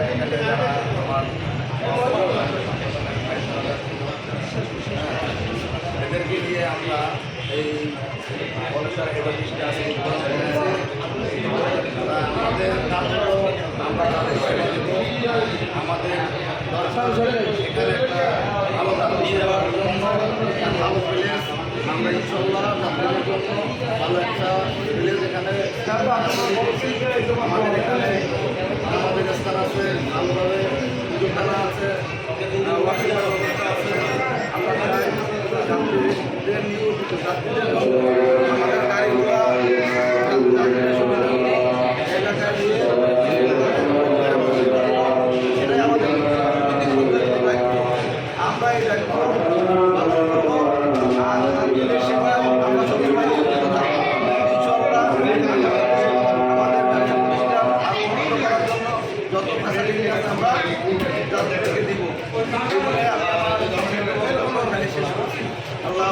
এখানে যারা আমার এদেরকে নিয়ে আমরা এই কলেজের হেড অফিসটা আছে আমাদের কাজগুলো আমরা তাদের সেবা দেব। আমাদের এখানে একটা ভালো কাজ দেওয়ার জন্য ভালো প্লেস আমরা ইনশাল্লাহ তাদের জন্য ভালো একটা প্লেস এখানে আমাদের এখানে আমাদের স্থান আছে, ভালোভাবে পুজোখানা আছে, আছে। আমরা চাই যাত্রীদের নিয়মিত যাত্রীদের আমাদের গাড়িগুলো এলাকায় নিয়ে সেটাই আমাদের আমরা এই দায়িত্ব আমরা সবসময় যত ফ্যাসিলিটি আছে আমরা যাত্রীদেরকে দিব। আল্লাহ